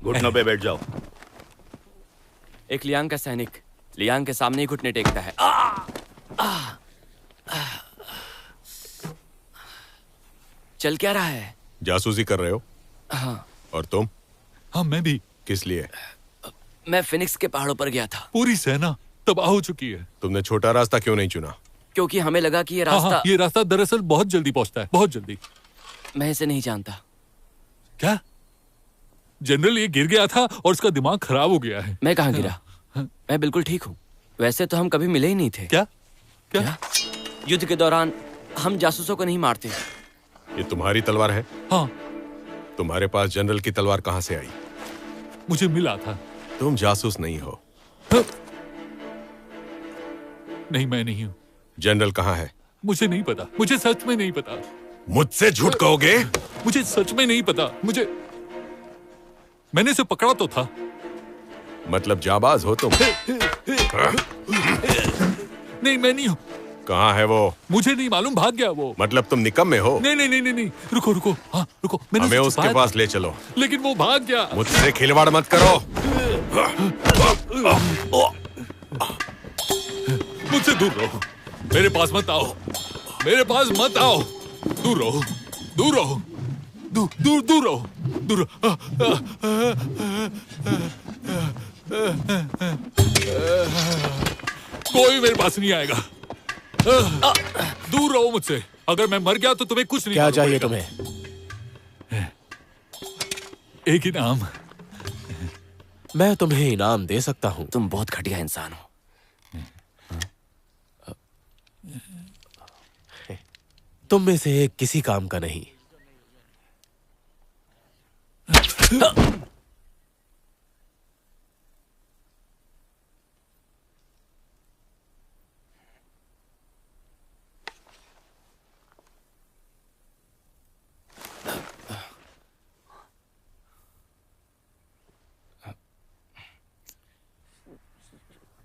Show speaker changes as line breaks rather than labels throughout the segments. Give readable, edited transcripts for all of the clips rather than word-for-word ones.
घुटनों पे बैठ जाओ।
एक लियांग का सैनिक लियांग के सामने ही घुटने टेकता है। चल क्या रहा है?
जासूसी कर रहे हो?
हाँ।
और तुम?
हाँ, मैं भी।
किस लिए?
मैं फिनिक्स के पहाड़ों पर गया था।
पूरी सेना तबाह हो चुकी है।
तुमने छोटा रास्ता क्यों नहीं चुना?
क्योंकि हमें लगा कि ये रास्ता
ये रास्ता दरअसल बहुत जल्दी पहुंचता है, बहुत जल्दी।
मैं इसे नहीं जानता।
क्या? जनरल ये गिर गया था और उसका दिमाग खराब हो गया है।
मैं कहाँ गिरा? मैं बिल्कुल ठीक हूँ। वैसे तो हम कभी मिले ही नहीं थे।
क्या? क्या?
युद्ध के दौरान हम जासूसों को नहीं मारते।
ये तुम्हारी तलवार है?
हाँ।
तुम्हारे पास जनरल की तलवार कहाँ से आई?
मुझे मिला था।
तुम जासूस नहीं हो।
नहीं, मैं नहीं हूँ।
जनरल कहाँ है?
मुझे नहीं पता, मुझे सच में नहीं पता।
मुझसे झूठ कहोगे?
मुझे सच में नहीं पता। मैंने इसे पकड़ा तो था।
मतलब जाबाज हो तुम?
नहीं, मैं नहीं हूँ।
कहाँ है वो?
मुझे नहीं मालूम, भाग गया वो।
मतलब तुम निकम्मे हो?
नहीं नहीं नहीं नहीं नहीं, रुको रुको। हाँ रुको, मैंने
हमें उसके पास ले चलो।
लेकिन वो भाग गया।
मुझसे खिलवाड़ मत करो।
मुझसे दूर रहो, मेरे पास मत आओ, मेरे पास मत आओ। दूर रहो, दूर रहो, दूर दूर दूर रहो, दूर। कोई मेरे पास नहीं आएगा। दूर रहो मुझसे। अगर मैं मर गया तो तुम्हें कुछ नहीं।
क्या चाहिए तुम्हें?
एक इनाम।
मैं तुम्हें इनाम दे सकता हूं।
तुम बहुत घटिया इंसान हो।
तुम में से एक किसी काम का नहीं।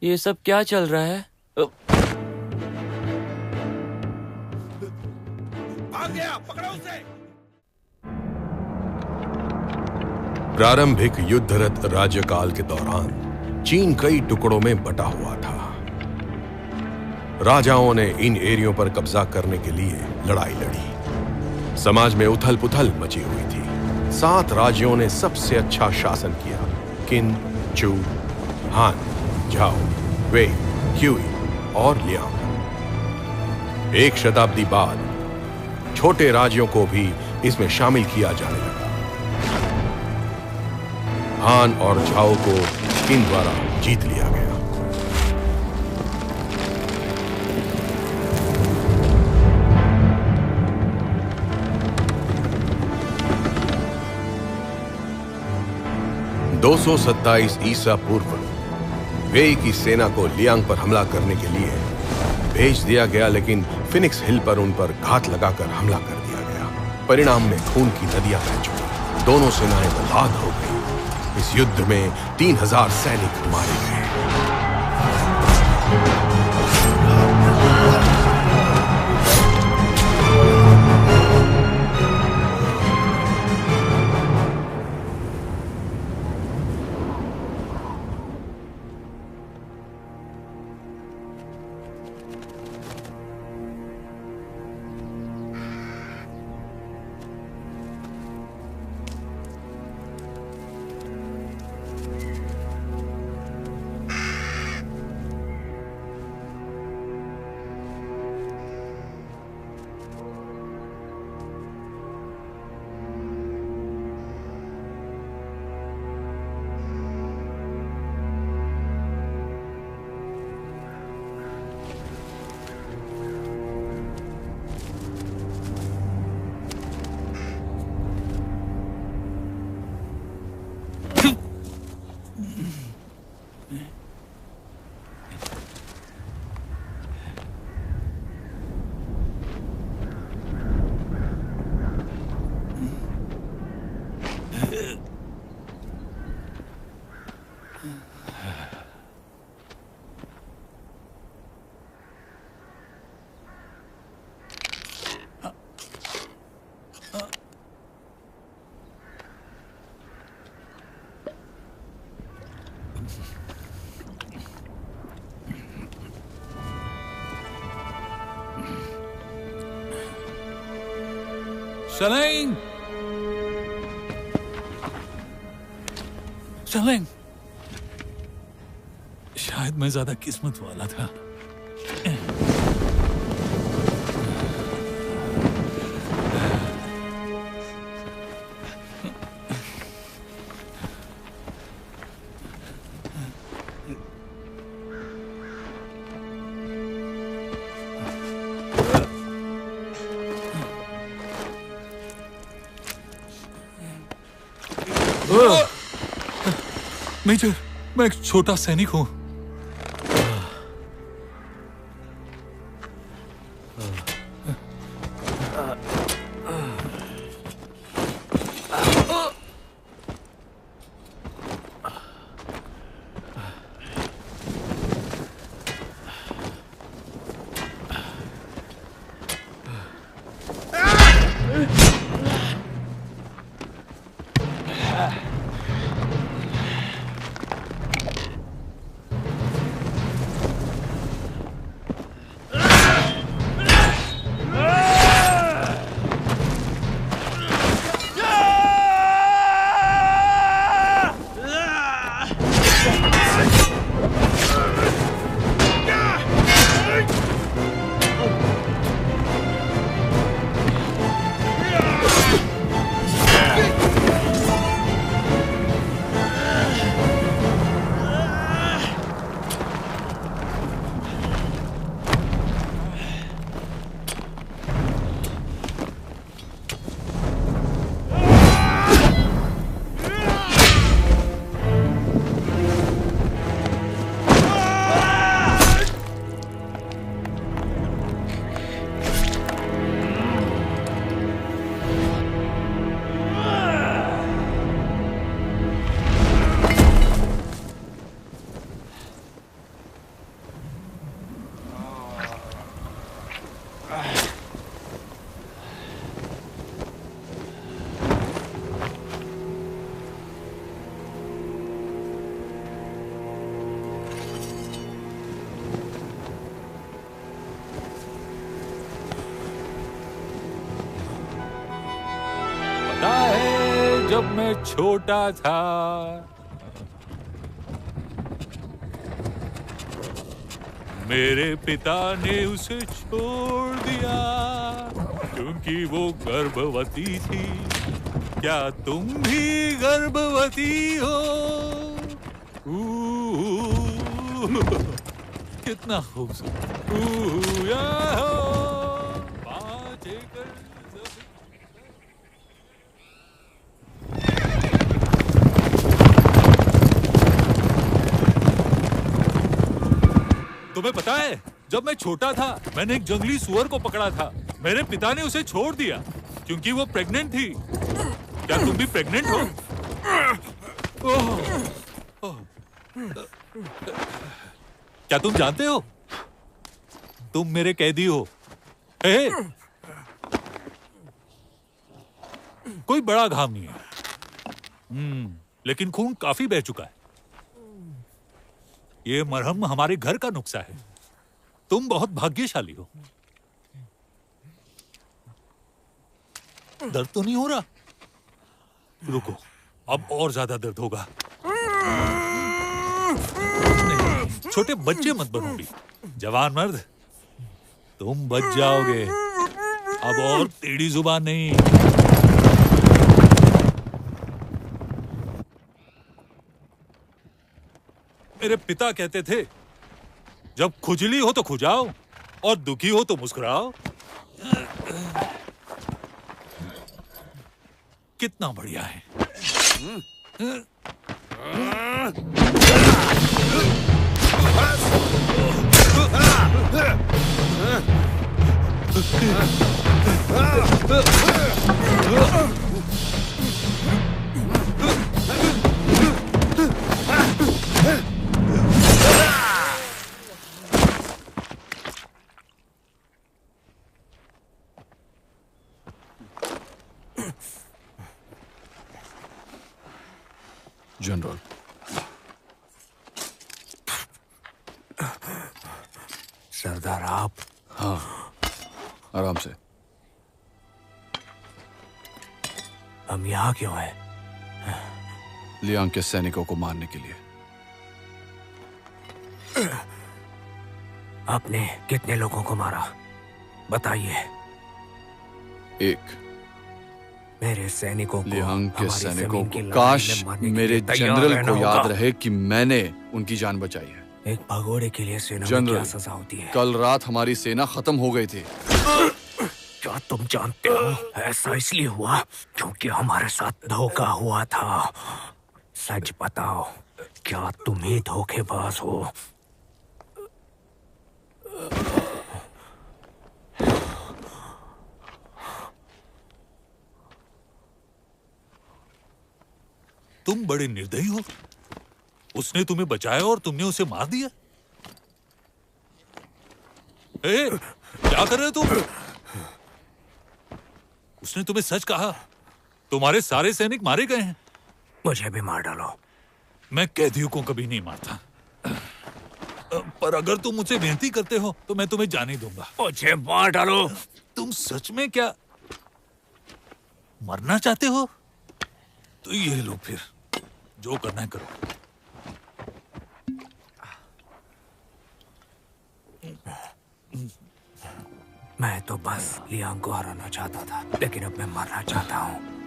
ये सब क्या चल रहा है?
भाग गया, पकड़ो उसे।
प्रारंभिक युद्धरत राज्यकाल के दौरान चीन कई टुकड़ों में बटा हुआ था। राजाओं ने इन एरियो पर कब्जा करने के लिए लड़ाई लड़ी। समाज में उथल पुथल मची हुई थी। 7 राज्यों ने सबसे अच्छा शासन किया। किन, चू, हान, झाओ, वे, क्यूई और लियांग। 1 शताब्दी बाद छोटे राज्यों को भी इसमें शामिल किया जाने लगा। हान और झाओ को किन द्वारा जीत लिया गया। (227 ईसा पूर्व) वेई की सेना को लियांग पर हमला करने के लिए भेज दिया गया, लेकिन फिनिक्स हिल पर उन पर घात लगाकर हमला कर दिया गया। परिणाम में खून की नदियां बह चुकी। दोनों सेनाएं बर्बाद हो गई। इस युद्ध में 3000 सैनिक मारे गए।
शलेंग, शलेंग, शायद मैं ज्यादा किस्मत वाला था। मेजर, मैं एक छोटा सैनिक हूं। जब मैं छोटा था, मेरे पिता ने उसे छोड़ दिया क्योंकि वो गर्भवती थी। क्या तुम भी गर्भवती हो? कितना खूबसूरत। तुम्हें पता है, जब मैं छोटा था मैंने एक जंगली सुअर को पकड़ा था। मेरे पिता ने उसे छोड़ दिया क्योंकि वो प्रेग्नेंट थी। क्या तुम भी प्रेग्नेंट हो? क्या तुम जानते हो, तुम मेरे कैदी हो। कोई बड़ा घाव नहीं है, लेकिन खून काफी बह चुका है। ये मरहम हमारे घर का नुक्सा है। तुम बहुत भाग्यशाली हो। दर्द तो नहीं हो रहा? रुको, अब और ज्यादा दर्द होगा। नहीं, छोटे बच्चे मत बनो भी। जवान मर्द, तुम बच जाओगे। अब और टेढ़ी जुबान नहीं। मेरे पिता कहते थे, जब खुजली हो तो खुजाओ और दुखी हो तो मुस्कुराओ। कितना बढ़िया है।
जनरल,
सरदार आप?
हाँ, आराम से। हम यहाँ क्यों हैं?
लियांग के सैनिकों को मारने के लिए।
आपने कितने लोगों को मारा बताइए।
एक।
मेरे सैनिकों को,
लियांग के
हमारी
सैनिकों
जमीन की
को
लड़ाई
काश
में मारने के
मेरे
लिए तैयार
जनरल
रहना
को याद
होगा।
रहे कि मैंने उनकी जान बचाई है।
एक भगोड़े के लिए सेना में
जनरल,
क्या सजा होती है?
कल रात हमारी सेना खत्म हो गई थी।
क्या तुम जानते हो ऐसा इसलिए हुआ क्योंकि हमारे साथ धोखा हुआ था? सच बताओ, क्या तुम ही धोखेबाज हो?
तुम बड़े निर्दयी हो। उसने तुम्हें बचाया और तुमने उसे मार दिया। क्या कर रहे हो तुम? उसने तुम्हें सच कहा। तुम्हारे सारे सैनिक मारे गए हैं।
मुझे भी मार डालो।
मैं कैदियों को कभी नहीं मारता, पर अगर तुम मुझसे विनती करते हो तो मैं तुम्हें जाने दूंगा।
मुझे मार डालो।
तुम सच में क्या मरना चाहते हो? तो ये लो, फिर जो करना है करो।
मैं तो बस लियांग को हराना चाहता था, लेकिन अब मैं मरना चाहता हूँ।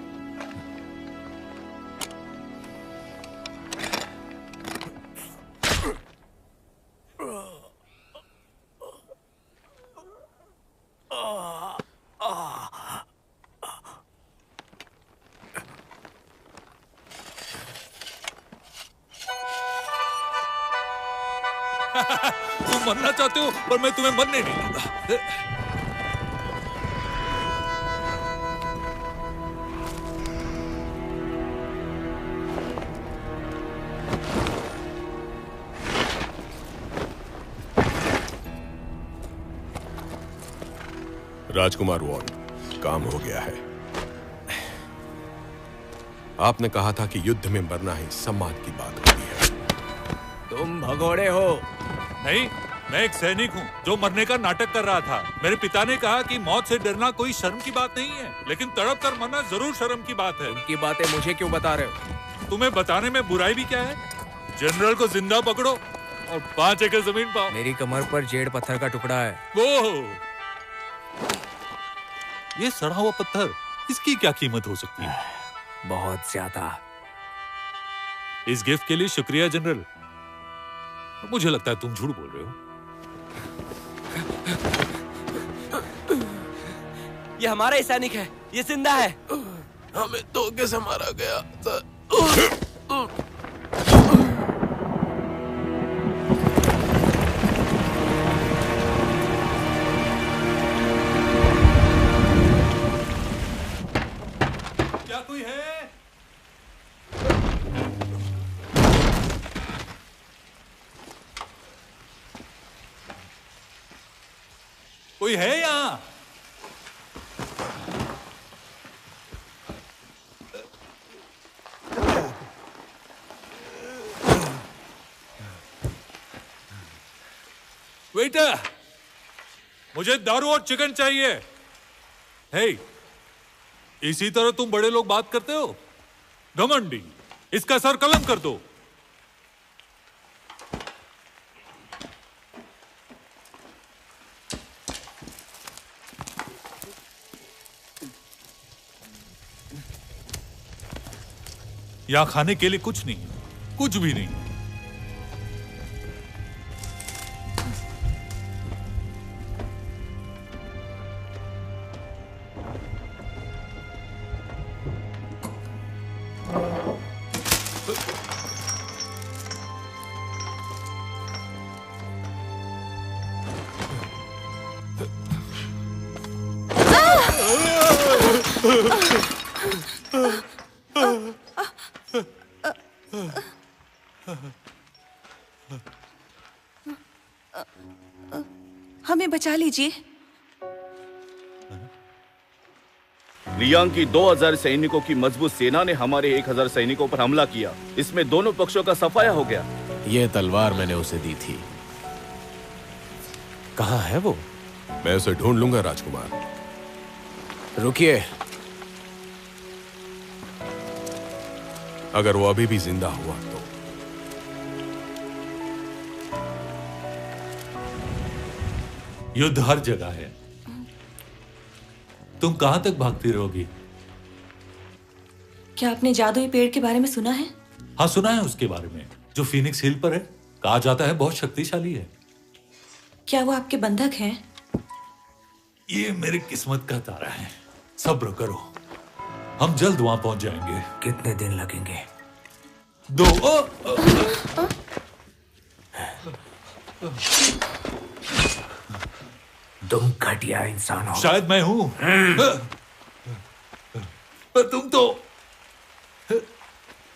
तुम मरना चाहते हो, पर मैं तुम्हें मरने नहीं दूंगा।
राजकुमार वॉन, काम हो गया है। आपने कहा था कि युद्ध में मरना ही सम्मान की बात होती है।
तुम भगोड़े हो।
नहीं, मैं एक सैनिक हूँ जो मरने का नाटक कर रहा था। मेरे पिता ने कहा कि मौत से डरना कोई शर्म की बात नहीं है, लेकिन तड़प कर मरना जरूर शर्म की बात है।
उनकी बातें मुझे क्यों बता रहे हो?
तुम्हें बताने में बुराई भी क्या है? जनरल को जिंदा पकड़ो और 5 एकड़ जमीन पाओ।
मेरी कमर पर जेड पत्थर का टुकड़ा है।
वो ये सड़ा हुआ पत्थर, इसकी क्या कीमत हो सकती है?
बहुत ज्यादा।
इस गिफ्ट के लिए शुक्रिया जनरल। मुझे लगता है तुम झूठ बोल रहे हो।
ये हमारा ही सैनिक है, ये जिंदा है।
हमें धोखे से मारा गया।
क्या कोई है? कोई है यहाँ? वेटर, मुझे दारू और चिकन चाहिए। हे, इसी तरह तुम बड़े लोग बात करते हो? घमंडी, इसका सर कलम कर दो। यहां खाने के लिए कुछ नहीं, कुछ भी नहीं।
हमें बचा लीजिए।
लियांग की 2000 सैनिकों की मजबूत सेना ने हमारे 1000 सैनिकों पर हमला किया। इसमें दोनों पक्षों का सफाया हो गया।
ये तलवार मैंने उसे दी थी। कहाँ है वो?
मैं उसे ढूंढ लूंगा राजकुमार।
रुकिए।
अगर वो अभी भी जिंदा हुआ तो।
युद्ध हर जगह है। तुम कहां तक भागती रहोगी?
क्या आपने जादुई पेड़ के बारे में सुना है?
हाँ, सुना है उसके बारे में, जो फीनिक्स हिल पर है। कहा जाता है बहुत शक्तिशाली है।
क्या वो आपके बंधक हैं?
ये मेरी किस्मत का तारा है। सब्र करो, हम जल्द वहां पहुंच जाएंगे।
कितने दिन लगेंगे?
2।
तुम घटिया इंसान हो।
शायद मैं हूं, पर तुम तो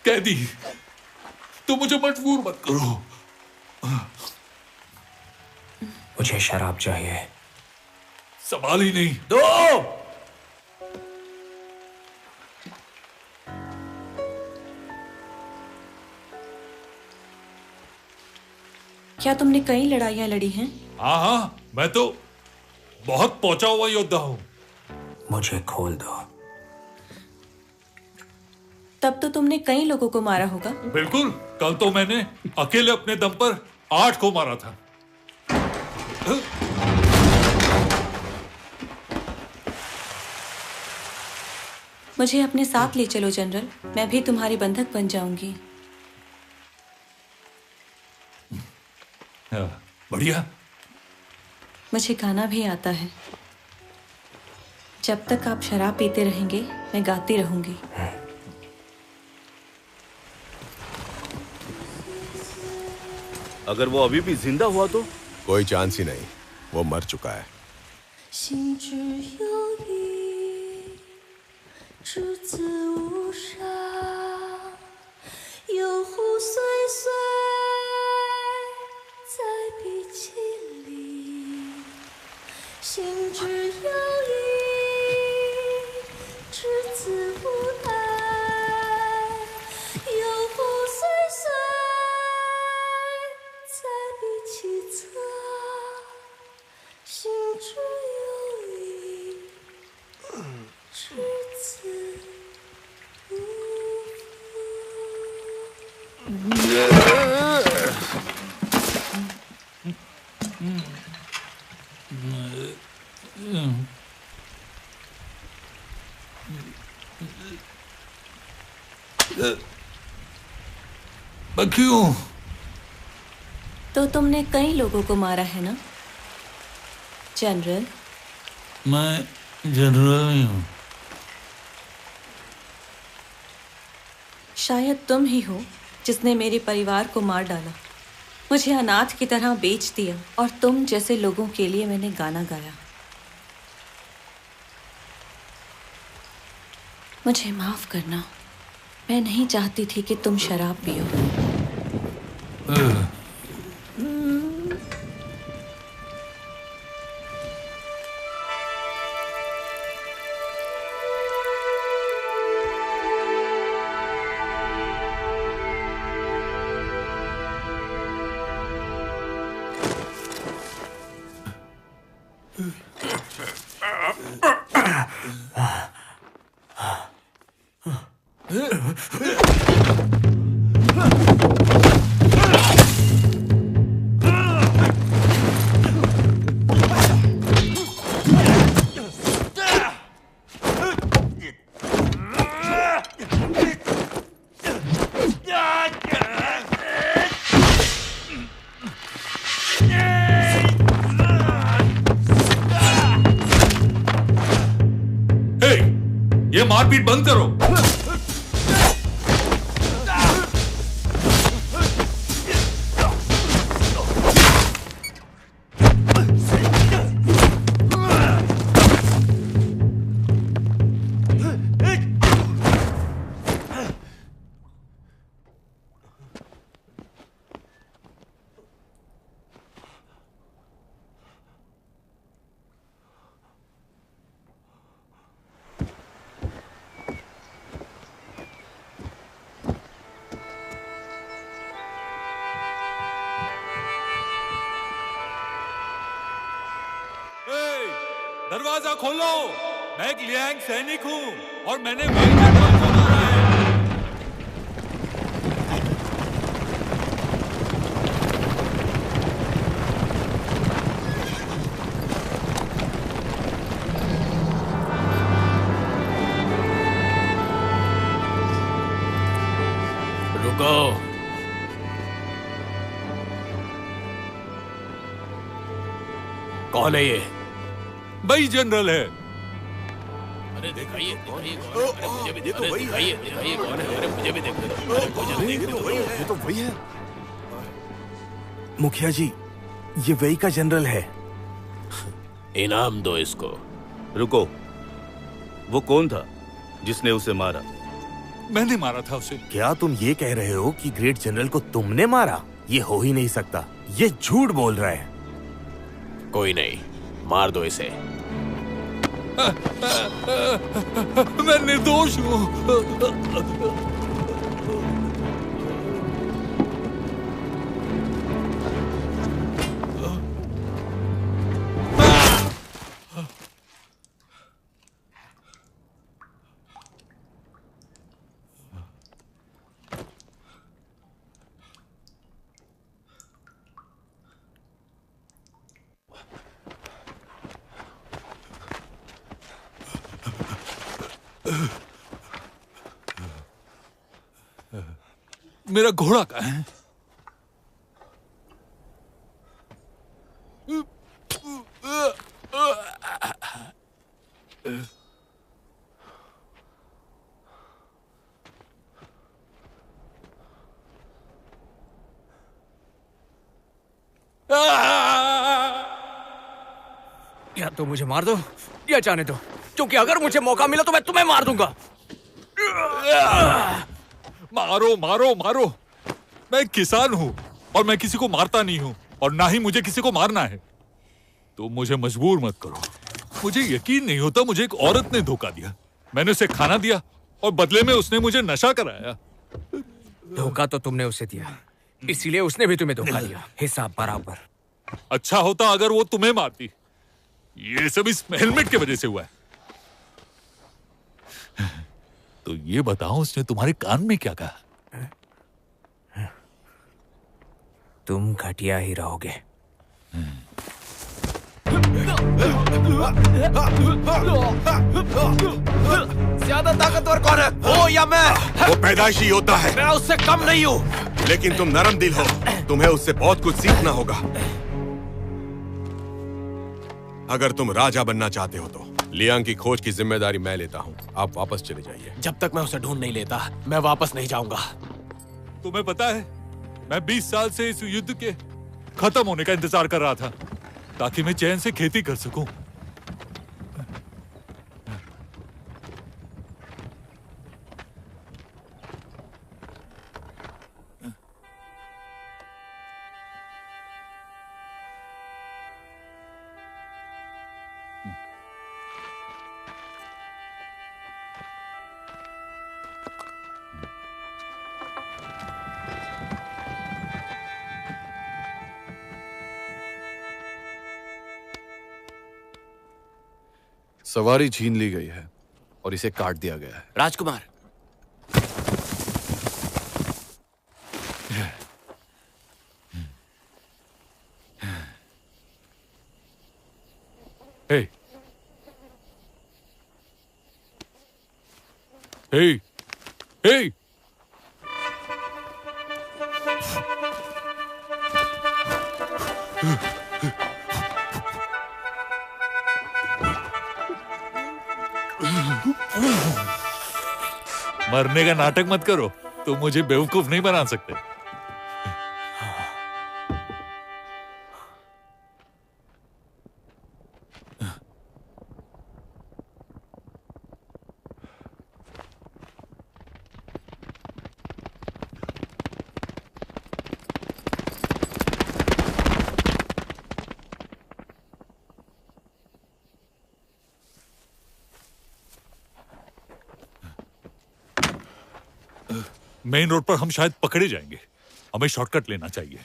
कैदी। तुम मुझे मजबूर मत करो।
मुझे शराब चाहिए।
सवाल ही नहीं।
2।
क्या तुमने कई लड़ाइयां लड़ी हैं?
हाँ हाँ, मैं तो बहुत पहुंचा हुआ योद्धा हूं।
मुझे खोल दो।
तब तो तुमने कई लोगों को मारा होगा।
बिल्कुल, कल तो मैंने अकेले अपने दम पर 8 को मारा था।
मुझे अपने साथ ले चलो जनरल, मैं भी तुम्हारी बंधक बन जाऊंगी।
बढ़िया।
मुझे गाना भी आता है। जब तक आप शराब पीते रहेंगे मैं गाती रहूंगी।
अगर वो अभी भी जिंदा हुआ तो?
कोई चांस ही नहीं, वो मर चुका है।
心只有一，赤子无伤，游湖岁岁在鼻涕里。心只有一，赤子无碍，游湖岁岁在鼻涕侧。心只有一，赤子无
क्यों?
तो तुमने कई लोगों को मारा है ना जनरल?
मैं जनरल नहीं हूं।
शायद तुम ही हो जिसने मेरे परिवार को मार डाला, मुझे अनाथ की तरह बेच दिया और तुम जैसे लोगों के लिए मैंने गाना गाया। मुझे माफ करना, मैं नहीं चाहती थी कि तुम शराब पियो।
ये मारपीट बंद करो। दरवाजा खोलो, मैं एक लियांग सैनिक हूं और मैंने वेल का ड्रम सुना है।
रुको। कौन है ये?
भाई जनरल है।
अरे दिखाइए, मुझे भी दिखाइए कौन है? अरे मुझे भी देखने दो।
ये तो वही है। मुखिया जी, ये वही का जनरल है।
इनाम दो इसको।
रुको, वो कौन था जिसने उसे मारा?
मैंने मारा था उसे।
क्या तुम ये कह रहे हो कि ग्रेट जनरल को तुमने मारा? ये हो ही नहीं सकता, ये झूठ बोल रहा है।
कोई नहीं, मार दो इसे।
मैं निर्दोष हूँ। मेरा घोड़ा कहाँ है?
या तो मुझे मार दो या जाने दो, क्योंकि अगर मुझे मौका मिला तो मैं तुम्हें मार दूंगा।
मारो मारो मारो। मैं एक किसान हूं और मैं किसी को मारता नहीं हूं और ना ही मुझे किसी को मारना है। तो मुझे मजबूर मत करो। मुझे यकीन नहीं होता, मुझे एक औरत ने धोखा दिया। मैंने उसे खाना दिया और बदले में उसने मुझे नशा कराया।
धोखा तो तुमने उसे दिया, इसीलिए उसने भी तुम्हें धोखा दिया। हिसाब बराबर।
अच्छा होता अगर वो तुम्हें मारती। ये सब इस हेलमेट की वजह से हुआ है। तो ये बताओ, उसने तुम्हारे कान में क्या कहा?
तुम घटिया ही रहोगे।
ज्यादा ताकतवर कौन है, वो या मैं?
वो पैदाइशी योद्धा है।
मैं उससे कम नहीं हूँ।
लेकिन तुम नरम दिल हो, तुम्हें उससे बहुत कुछ सीखना होगा। अगर तुम राजा बनना चाहते हो तो लियांग की खोज की जिम्मेदारी मैं लेता हूँ। आप वापस चले जाइए।
जब तक मैं उसे ढूंढ नहीं लेता, मैं वापस नहीं जाऊंगा।
तुम्हें पता है, मैं 20 साल से इस युद्ध के खत्म होने का इंतजार कर रहा था ताकि मैं चैन से खेती कर सकूं।
सवारी छीन ली गई है और इसे काट दिया गया है।
राजकुमार,
हे, हे, हे, मरने का नाटक मत करो। तुम मुझे बेवकूफ नहीं बना सकते। मेन रोड पर हम शायद पकड़े जाएंगे। हमें शॉर्टकट लेना चाहिए।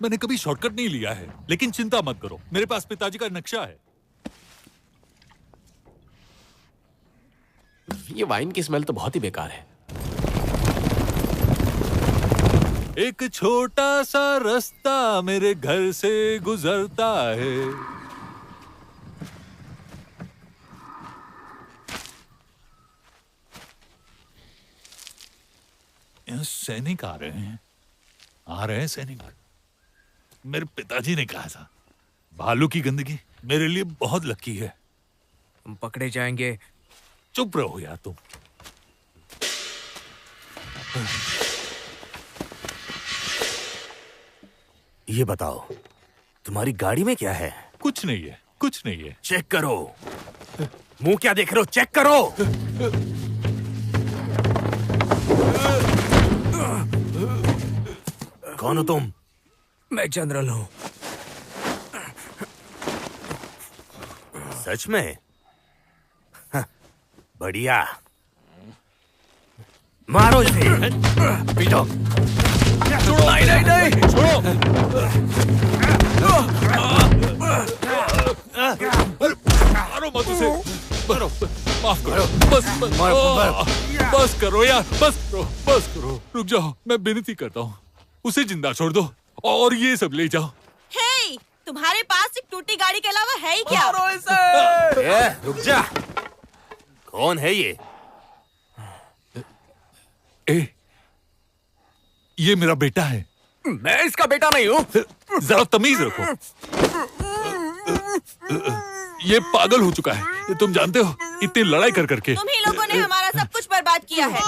मैंने कभी शॉर्टकट नहीं लिया है, लेकिन चिंता मत करो, मेरे पास पिताजी का नक्शा है।
ये वाइन की स्मेल तो बहुत ही बेकार है।
एक छोटा सा रास्ता मेरे घर से गुजरता है। सैनिक आ रहे हैं सैनिक। मेरे पिताजी ने कहा था भालू की गंदगी मेरे लिए बहुत लकी है।
हम पकड़े जाएंगे।
चुप रहो यार तुम।
ये बताओ तुम्हारी गाड़ी में क्या है?
कुछ नहीं है, कुछ नहीं है।
चेक करो। मुंह क्या देख रहे हो? चेक करो। कौन हो तुम?
मैं जनरल हूं।
सच में? बढ़िया, मारो इसे। पीटो।
नहीं नहीं नहीं,
छोड़ो। मारो मत उसे। माफ करो। बस करो यार, बस करो। रुक जाओ, मैं विनती करता हूँ, उसे जिंदा छोड़ दो और ये सब ले जाओ।
हे, तुम्हारे पास एक टूटी गाड़ी के अलावा है ही क्या?
मारो इसे।
रुक जा। कौन है ये?
ये मेरा बेटा है।
मैं इसका बेटा नहीं हूँ।
जरा तमीज रखो। ये पागल हो चुका है, तुम जानते हो, इतनी लड़ाई कर करके।
तुम ही लोगों ने हमारा सब कुछ बर्बाद किया है।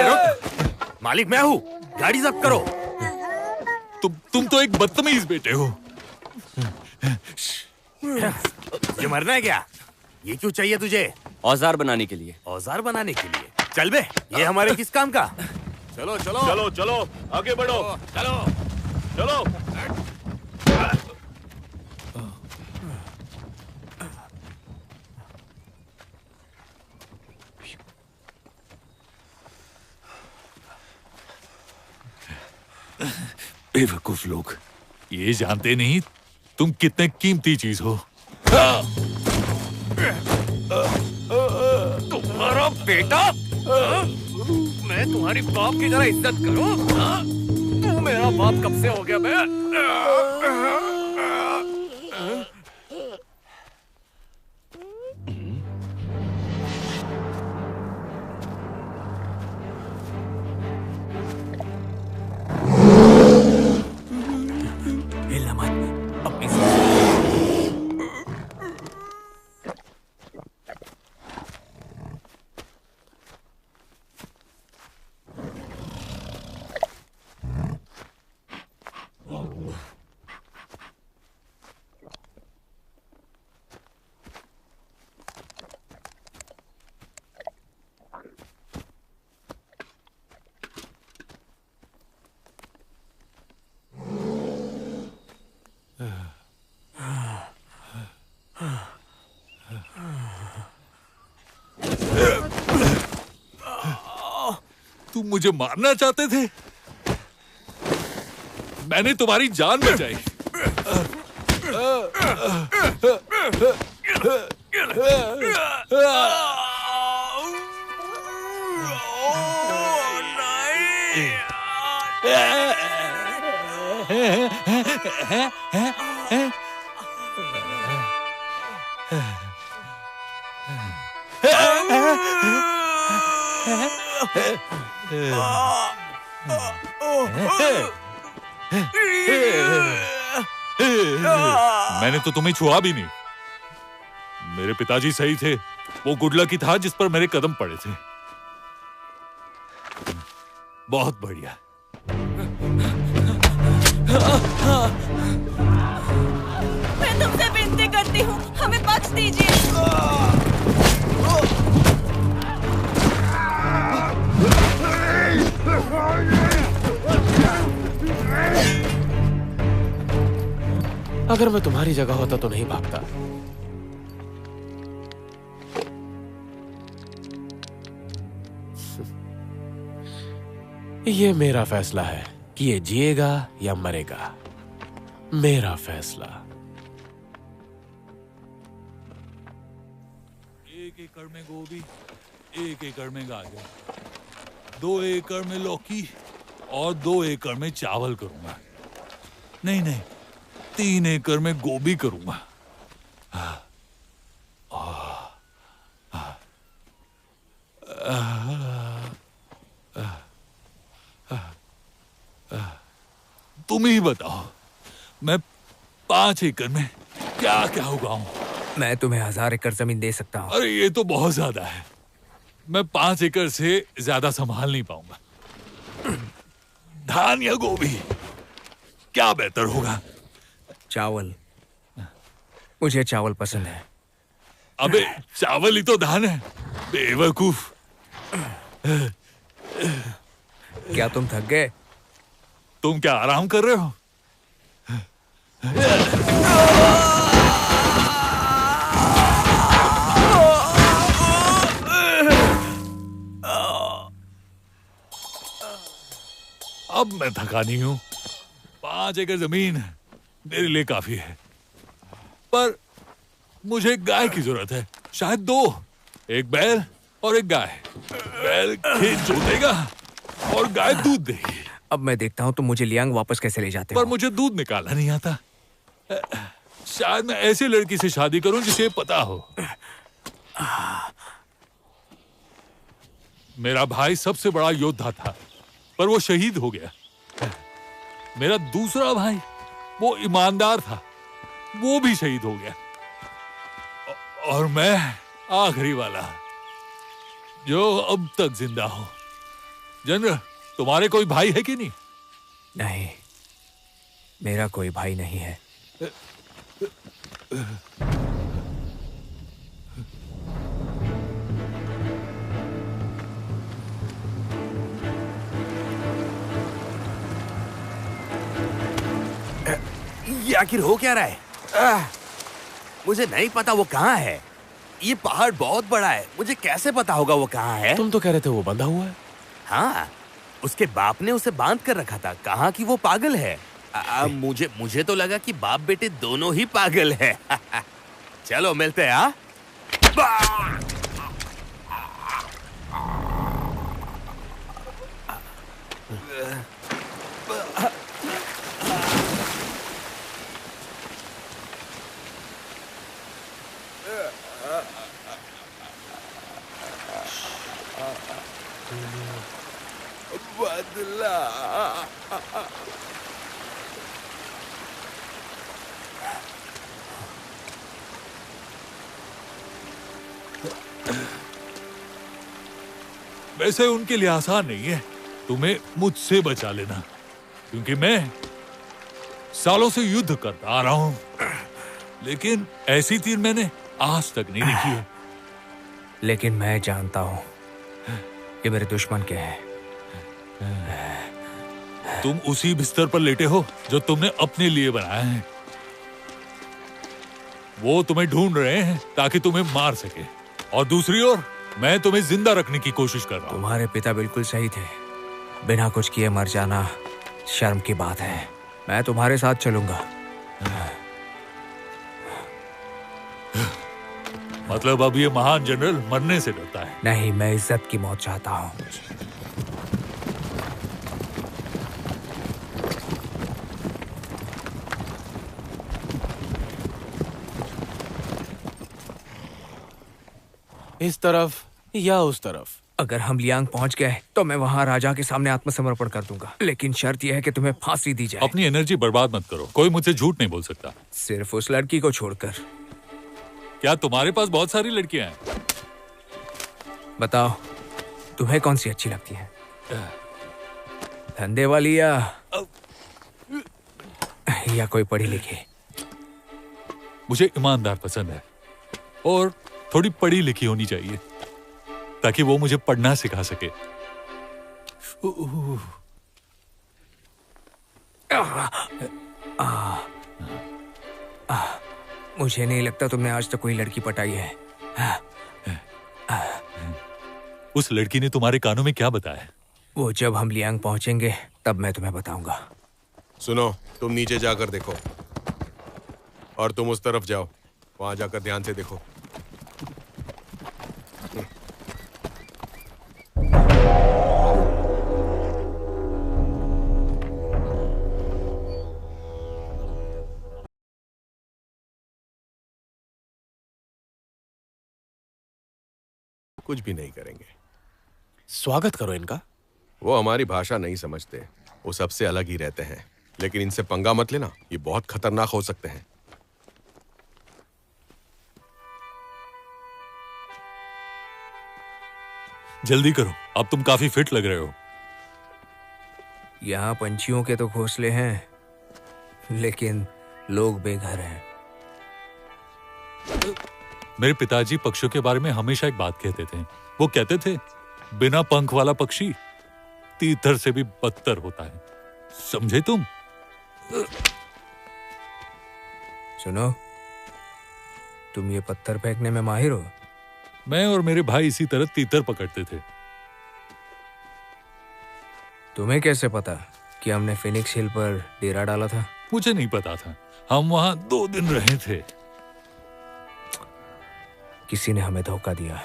रुक। मालिक मैं हूँ, गाड़ी जब्त करो।
तुम तो एक बदतमीज बेटे हो।
ये मरना है क्या? ये क्यों चाहिए तुझे?
औजार बनाने के लिए।
औजार बनाने के लिए? चल बे, ये हमारे किस काम का? चलो चलो
चलो चलो आगे बढ़ो।
चलो
चलो।
बेवकूफ लोग, ये जानते नहीं तुम कितने कीमती चीज हो।
तुम्हारा बेटा? मैं तुम्हारी बाप की तरह इज्जत करूं? तू मेरा बाप कब से हो गया बे? हिलना मत, अपनी
तुम मुझे मारना चाहते थे, मैंने तुम्हारी जान बचाई। मैंने तो तुम्हें छुआ भी नहीं। मेरे पिताजी सही थे, वो गुड लक ही था जिस पर मेरे कदम पड़े थे। बहुत बढ़िया।
मैं तुमसे विनती करती हूँ, हमें बख्श दीजिए।
अगर मैं तुम्हारी जगह होता तो नहीं भागता। ये मेरा फैसला है कि ये जिएगा या मरेगा। मेरा फैसला।
1 एकड़ में गोभी, 1 एकड़ में गाजर, 2 एकड़ में लौकी और 2 एकड़ में चावल करूंगा। नहीं, 3 एकड़ में गोभी करूंगा। तुम ही बताओ, मैं 5 एकड़ में क्या क्या उगाऊं?
मैं तुम्हें 1000 एकड़ जमीन दे सकता हूँ।
अरे ये तो बहुत ज्यादा है। मैं 5 एकड़ से ज्यादा संभाल नहीं पाऊंगा। धान या गोभी, क्या बेहतर होगा?
चावल। मुझे चावल पसंद है।
अबे चावल ही तो धान है, बेवकूफ।
क्या तुम थक गए?
तुम क्या आराम कर रहे हो? अब मैं थका नहीं हूं। 5 एकड़ जमीन मेरे लिए काफी है, पर मुझे गाय की जरूरत है, शायद 2, एक बैल और एक गाय। बैल खेत जोतेगा और गाय दूध देगी।
अब मैं देखता हूँ तुम मुझे लियांग वापस कैसे ले जाते हो।
पर मुझे दूध निकालना नहीं आता। शायद मैं ऐसी लड़की से शादी करूं जिसे पता हो। मेरा भाई सबसे बड़ा योद्धा था, पर वो शहीद हो गया। मेरा दूसरा भाई, वो ईमानदार था, वो भी शहीद हो गया। और मैं आखिरी वाला, जो अब तक जिंदा हूं। जनरल, तुम्हारे कोई भाई है कि नहीं?
नहीं, मेरा कोई भाई नहीं है।
ये आखिर हो क्या रहा है? मुझे नहीं पता वो कहाँ है। ये पहाड़ बहुत बड़ा है, मुझे कैसे पता होगा वो कहाँ है?
तुम तो कह रहे थे वो बंधा हुआ है।
हाँ, उसके बाप ने उसे बांध कर रखा था। कहा कि वो पागल है। मुझे तो लगा कि बाप बेटे दोनों ही पागल है। चलो मिलते हैं। हाँ, बदला।
वैसे उनके लिए आसान नहीं है तुम्हें मुझसे बचा लेना, क्योंकि मैं सालों से युद्ध करता आ रहा हूं, लेकिन ऐसी तीर मैंने आज तक नहीं देखी है।
लेकिन मैं जानता हूं कि मेरे दुश्मन क्या है।
तुम उसी बिस्तर पर लेटे हो जो तुमने अपने लिए बनाया है। वो तुम्हें ढूंढ रहे हैं ताकि तुम्हें मार सके, और दूसरी ओर मैं तुम्हें जिंदा रखने की कोशिश कर रहा हूं।
तुम्हारे पिता बिल्कुल सही थे। बिना कुछ किए मर जाना शर्म की बात है। मैं तुम्हारे साथ चलूंगा।
मतलब अब ये महान जनरल मरने से डरता है?
नहीं, मैं इज्जत की मौत चाहता हूं।
इस तरफ या उस तरफ?
अगर हम लियांग पहुंच गए तो मैं वहां राजा के सामने आत्मसमर्पण कर दूंगा, लेकिन शर्त यह है कि तुम्हें फांसी दी जाए।
अपनी एनर्जी बर्बाद मत करो, कोई मुझसे झूठ नहीं बोल सकता।
सिर्फ उस लड़की को छोड़कर।
क्या तुम्हारे पास बहुत सारी लड़कियां हैं?
बताओ, तुम्हें कौन सी अच्छी लगती है? धंधे वाली या कोई पढ़ी लिखी?
मुझे ईमानदार पसंद है, और थोड़ी पढ़ी लिखी होनी चाहिए ताकि वो मुझे पढ़ना सिखा सके।
मुझे नहीं लगता तुमने आज तक कोई लड़की पटाई है।
उस लड़की ने तुम्हारे कानों में क्या बताया?
वो जब हम लियांग पहुंचेंगे तब मैं तुम्हें बताऊंगा।
सुनो, तुम नीचे जाकर देखो, और तुम उस तरफ जाओ, वहां जाकर ध्यान से देखो। कुछ भी नहीं करेंगे।
स्वागत करो इनका।
वो हमारी भाषा नहीं समझते, वो सबसे अलग ही रहते हैं। लेकिन इनसे पंगा मत लेना, ये बहुत खतरनाक हो सकते हैं।
जल्दी करो, अब तुम काफी फिट लग रहे हो।
यहाँ पंछियों के तो घोंसले हैं, लेकिन लोग बेघर हैं।
मेरे पिताजी पक्षियों के बारे में हमेशा एक बात कहते थे। वो कहते थे, बिना पंख वाला पक्षी तीतर से भी बदतर होता है। समझे तुम?
सुनो, तुम ये पत्थर फेंकने में माहिर हो?
मैं और मेरे भाई इसी तरह तीतर पकड़ते थे।
तुम्हें कैसे पता कि हमने फिनिक्स हिल पर डेरा डाला था?
मुझे नहीं पता था, हम वहां 2 दिन रहे थे।
किसी ने हमें धोखा दिया,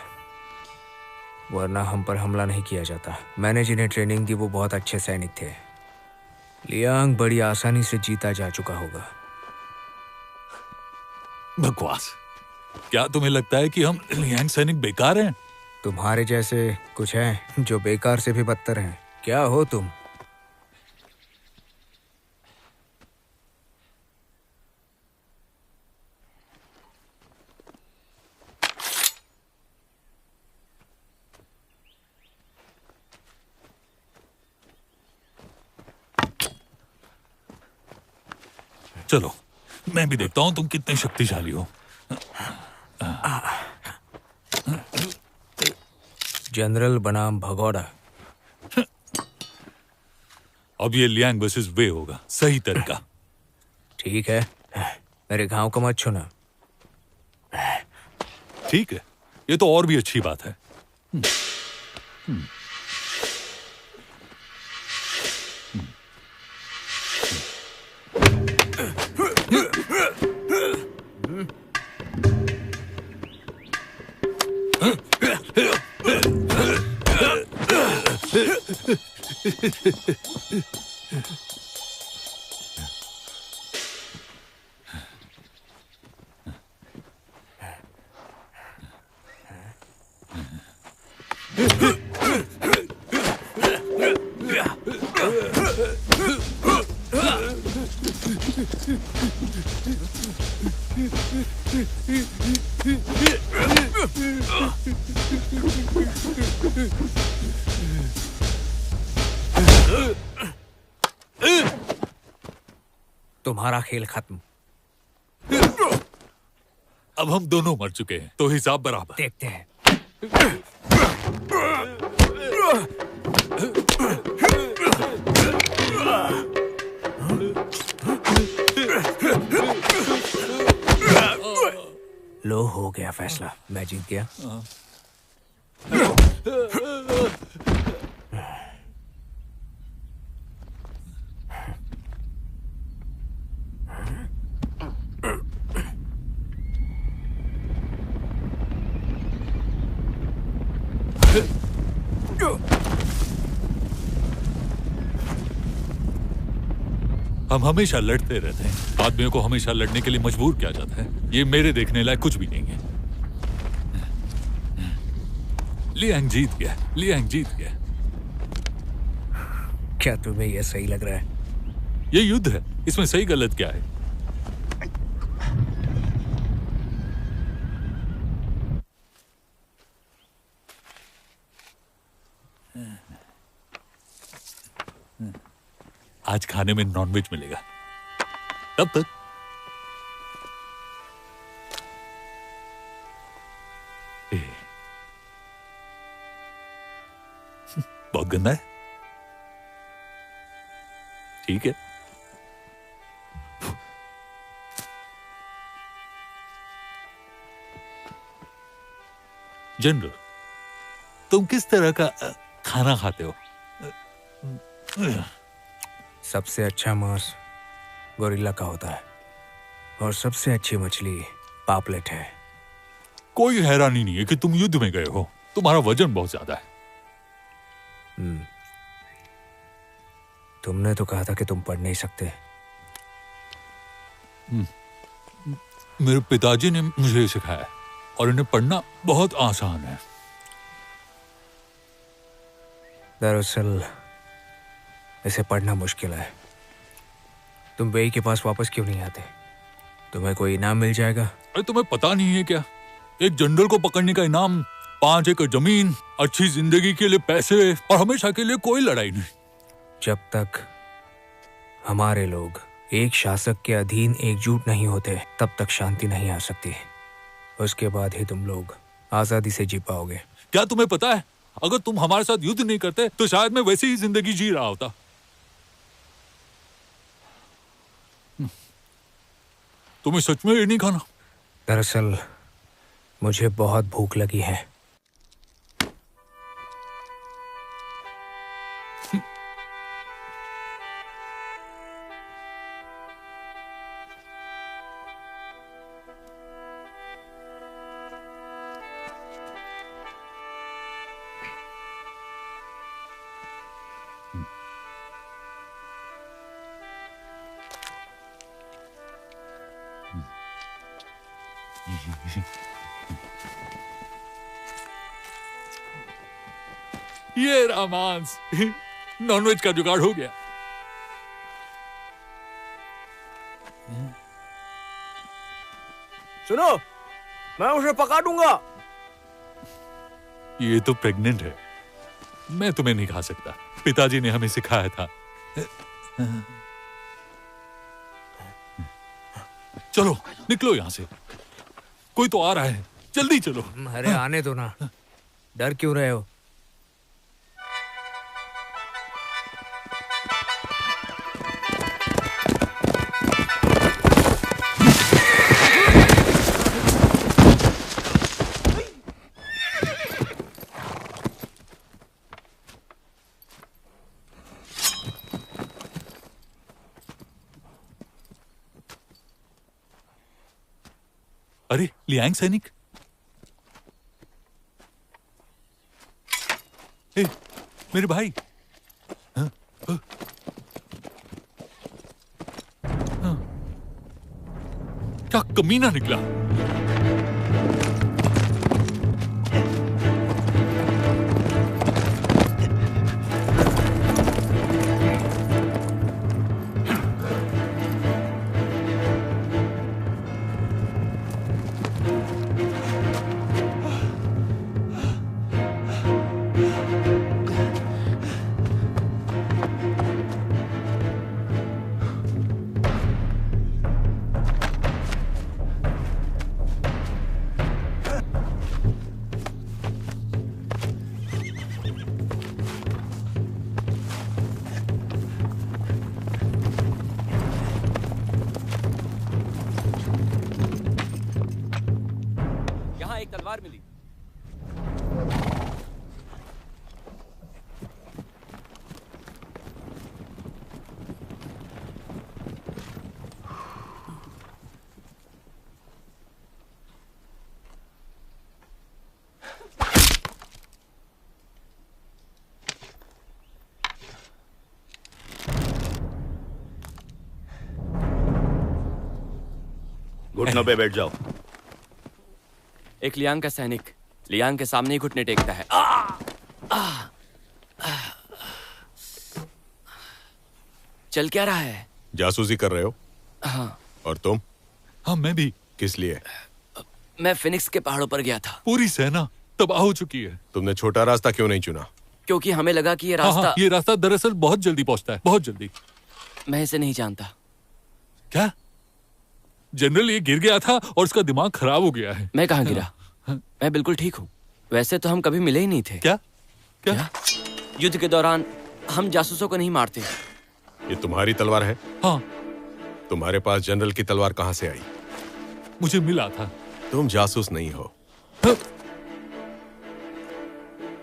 वरना हम पर हमला नहीं किया जाता। मैंने जिन्हें ट्रेनिंग दी वो बहुत अच्छे सैनिक थे। लियांग बड़ी आसानी से जीता जा चुका होगा।
बकवास। क्या तुम्हें लगता है कि हम लियांग सैनिक बेकार हैं?
तुम्हारे जैसे कुछ हैं जो बेकार से भी बदतर हैं। क्या हो तुम?
चलो, मैं भी देखता हूं तुम कितने शक्तिशाली हो।
जनरल बनाम भगोड़ा।
अब ये लियांग वर्सेस वे होगा, सही तरीका।
ठीक है, मेरे घाव को मत छूना।
ठीक है, ये तो और भी अच्छी बात है।
तुम्हारा खेल खत्म।
अब हम दोनों मर चुके हैं, तो हिसाब बराबर।
देखते हैं। लो, हो गया फैसला, मैं जीत गया।
हम हमेशा लड़ते रहते हैं। आदमियों को हमेशा लड़ने के लिए मजबूर किया जाता है। ये मेरे देखने लायक कुछ भी नहीं है। लियांग जीत गया, लियांग जीत गया।
क्या तुम्हें यह सही लग रहा है?
ये युद्ध है, इसमें सही गलत क्या है? आज खाने में नॉनवेज मिलेगा। तब तक बहुत गंदा है। ठीक है, जनरल, तुम किस तरह का खाना खाते हो?
सबसे अच्छा मांस गोरिल्ला का होता है और सबसे अच्छी मछली पापलेट है।
कोई हैरानी नहीं है कि तुम युद्ध में गए हो। तुम्हारा वजन बहुत ज्यादा है।
तुमने तो कहा था कि तुम पढ़ नहीं सकते।
मेरे पिताजी ने मुझे सिखाया और इन्हें पढ़ना बहुत आसान है।
दरअसल इसे पढ़ना मुश्किल है। तुम बेई के पास वापस क्यों नहीं आते? तुम्हें कोई इनाम मिल जाएगा।
अरे तुम्हें पता नहीं है क्या? एक जनरल को पकड़ने का इनाम 5 एकड़ जमीन, अच्छी जिंदगी के लिए पैसे और हमेशा के लिए कोई लड़ाई नहीं।
जब तक हमारे लोग एक शासक के अधीन एकजुट नहीं होते तब तक शांति नहीं आ सकती। उसके बाद ही तुम लोग आजादी से जी पाओगे।
क्या तुम्हें पता है, अगर तुम हमारे साथ युद्ध नहीं करते तो शायद मैं वैसी ही जिंदगी जी रहा होता। तुम्हें सच में ये नहीं खाना?
दरअसल मुझे बहुत भूख लगी है।
ये रहा मांस। नॉनवेज का जुगाड़ हो गया।
सुनो, मैं उसे पका दूंगा।
ये तो प्रेग्नेंट है, मैं तुम्हें नहीं खा सकता। पिताजी ने हमें सिखाया था। चलो निकलो यहां से, कोई तो आ रहा है, जल्दी चलो।
अरे आने दो ना, डर क्यों रहे हो?
अरे लियांग सैनिक, ए, मेरे भाई। हाँ, हाँ, हाँ, क्या कमीना निकला।
एक तलवार मिली।
घुटनों पे बैठ जाओ।
एक लियांग का सैनिक लियांग के सामने ही घुटने टेकता है। चल क्या रहा है?
जासूसी कर रहे हो?
हाँ।
और तुम?
हाँ मैं भी।
किस लिए?
मैं फिनिक्स के पहाड़ों पर गया था।
पूरी सेना तबाह हो चुकी है।
तुमने छोटा रास्ता क्यों नहीं चुना?
क्योंकि हमें लगा कि ये रास्ता
हाँ, ये रास्ता दरअसल बहुत जल्दी पहुंचता है, बहुत जल्दी।
मैं इसे नहीं जानता।
क्या? जनरल ये गिर गया था और उसका दिमाग खराब हो गया है।
मैं कहाँ गिरा? मैं बिल्कुल ठीक हूँ। वैसे तो हम कभी मिले ही नहीं थे।
क्या? क्या?
युद्ध के दौरान हम जासूसों को नहीं मारते।
ये तुम्हारी तलवार है?
हाँ।
तुम्हारे पास जनरल की तलवार कहाँ से आई?
मुझे मिला था।
तुम जासूस नहीं हो।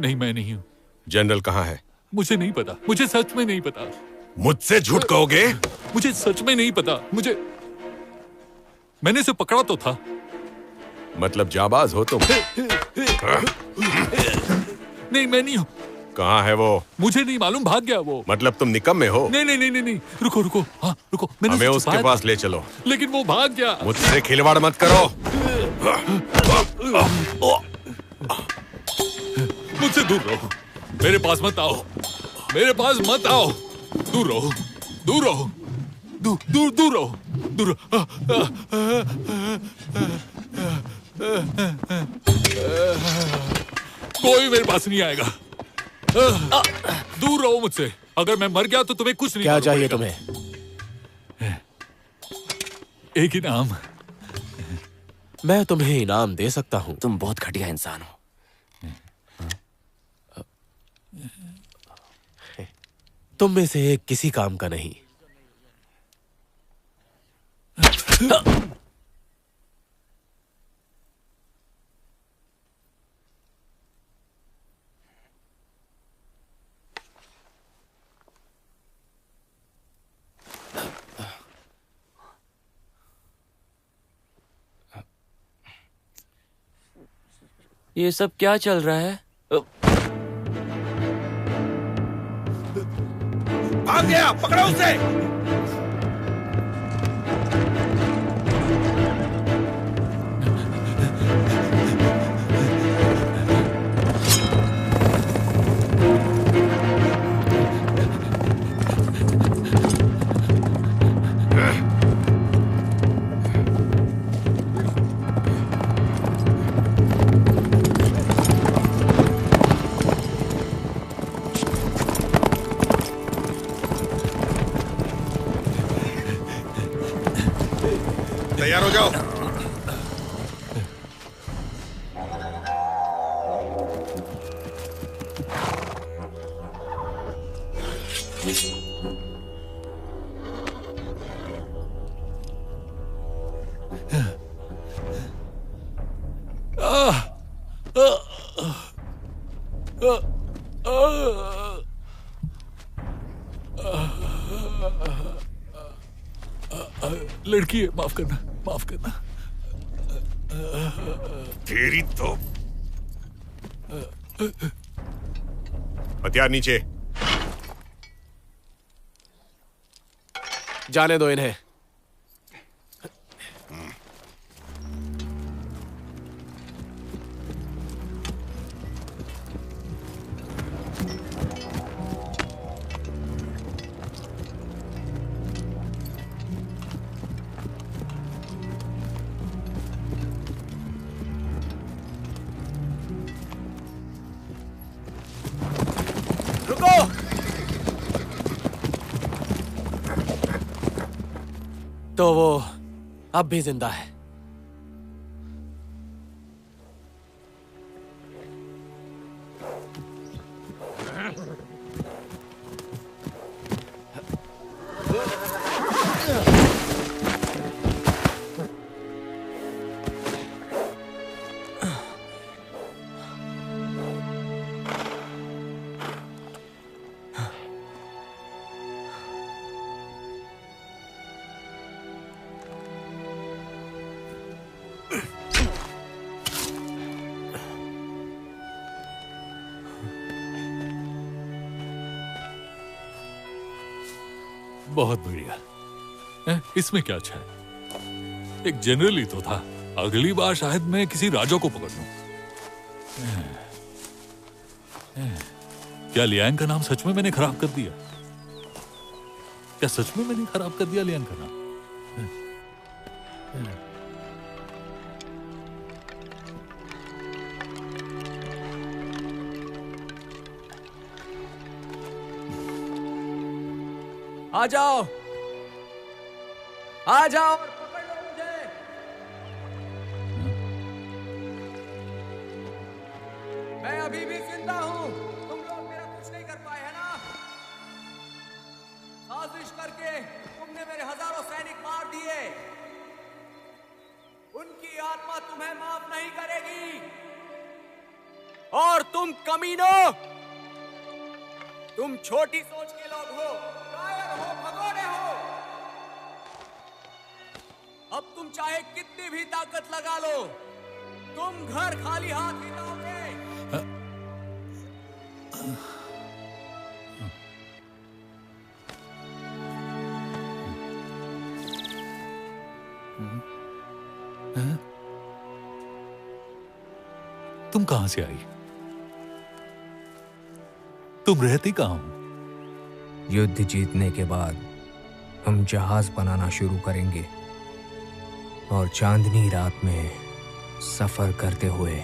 नहीं मैं नहीं हूँ।
जनरल कहाँ है?
मुझे नहीं पता, मुझे सच में नहीं पता।
मुझसे झूठ कहोगे?
मुझे सच में नहीं पता। मैंने इसे पकड़ा तो था।
मतलब जाबाज हो तुम?
नहीं मैं नहीं हूँ।
कहाँ है वो?
मुझे नहीं मालूम, भाग गया वो।
मतलब तुम निकम्मे हो?
नहीं नहीं नहीं नहीं, रुको रुको। हाँ रुको, मैंने
हमें उसके पास ले चलो।
लेकिन वो भाग गया।
मुझसे खिलवाड़ मत करो।
मुझसे दूर रहो, मेरे पास मत आओ, मेरे पास मत आओ। दूर रहो, दूर रहो, दूर दूर दूर रहो, दूर कोई मेरे पास नहीं आएगा। दूर रहो मुझसे। अगर मैं मर गया तो तुम्हें कुछ नहीं।
क्या चाहिए तुम्हें?
एक इनाम।
मैं तुम्हें इनाम दे सकता हूं।
तुम बहुत घटिया इंसान हो।
तुम में से एक किसी काम का नहीं।
ये सब क्या चल रहा है?
भाग गया, पकड़ो उसे। तैयार हो जाओ।
लड़की है, माफ करना, माफ करना।
तेरी तो। हथियार नीचे।
जाने दो इन्हें। तो वो अब भी जिंदा है।
बहुत बढ़िया। इसमें क्या अच्छा है? एक जनरल ही तो था। अगली बार शायद मैं किसी राजा को पकड़ लूं। क्या लियांग का नाम सच में मैंने खराब कर दिया? क्या सच में मैंने खराब कर दिया लियांग का नाम?
आ जाओ, आ जाओ, पकड़ लो मुझे। मैं अभी भी जिंदा हूं। तुम लोग मेरा कुछ नहीं कर पाए, है ना? साजिश करके तुमने मेरे हजारों सैनिक मार दिए। उनकी आत्मा तुम्हें माफ नहीं करेगी। और तुम कमीनों, तुम छोटी सोच के लोग हो, हो, भगोड़े हो। अब तुम चाहे कितनी भी ताकत लगा लो, तुम घर खाली हाथ ही जाओगे।
तुम कहां से आई? तुम रहती कहां हो?
युद्ध जीतने के बाद हम जहाज बनाना शुरू करेंगे और चांदनी रात में सफर करते हुए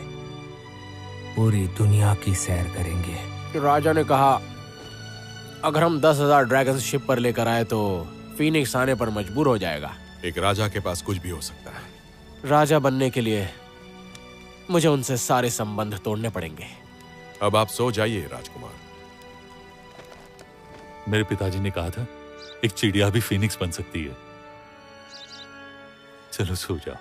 पूरी दुनिया की सैर करेंगे।
राजा ने कहा अगर हम 10,000 ड्रैगन शिप पर लेकर आए तो फीनिक्स आने पर मजबूर हो जाएगा।
एक राजा के पास कुछ भी हो सकता है।
राजा बनने के लिए मुझे उनसे सारे संबंध तोड़ने पड़ेंगे।
अब आप सो जाइए राजकुमार।
मेरे पिताजी ने कहा था एक चिड़िया भी फीनिक्स बन सकती है। चलो सो जाओ।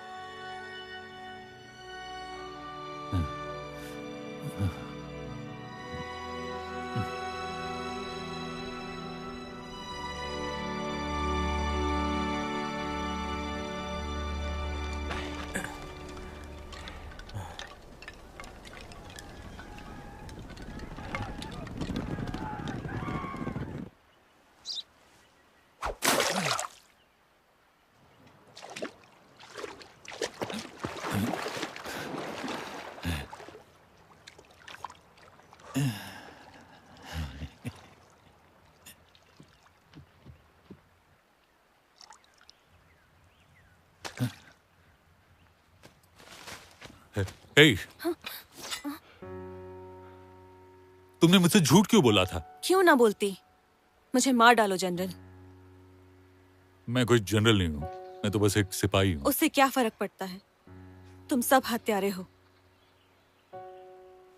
Hey, तुमने मुझसे झूठ क्यों बोला था?
क्यों ना बोलती? मुझे मार डालो जनरल।
मैं कोई जनरल नहीं हूँ, मैं तो बस एक सिपाही हूँ।
उससे क्या फर्क पड़ता है? तुम सब हत्यारे हो।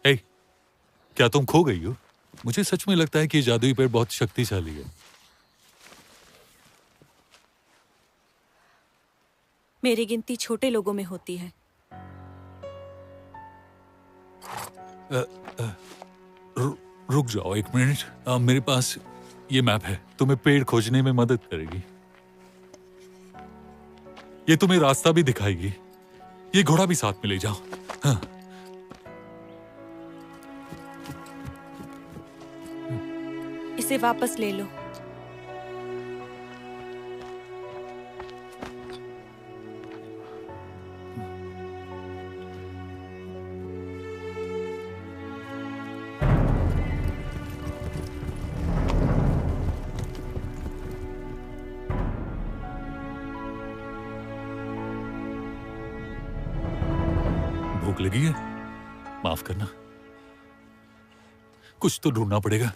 Hey, क्या तुम खो गई हो? मुझे सच में लगता है कि ये जादुई पेड़ बहुत शक्तिशाली है।
मेरी गिनती छोटे लोगों में होती है।
रुक जाओ एक मिनट। मेरे पास ये मैप है, तुम्हें पेड़ खोजने में मदद करेगी। ये तुम्हें रास्ता भी दिखाएगी। ये घोड़ा भी साथ में ले जाओ। हाँ।
इसे वापस ले लो।
भूख लगी है? माफ करना, कुछ तो ढूंढना पड़ेगा।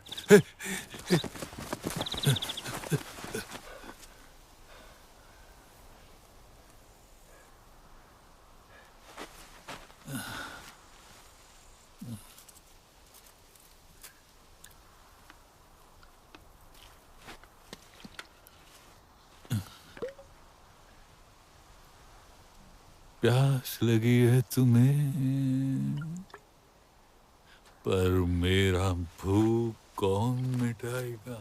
प्यास लगी है तुम्हें, पर मेरा भूख कौन मिटाएगा?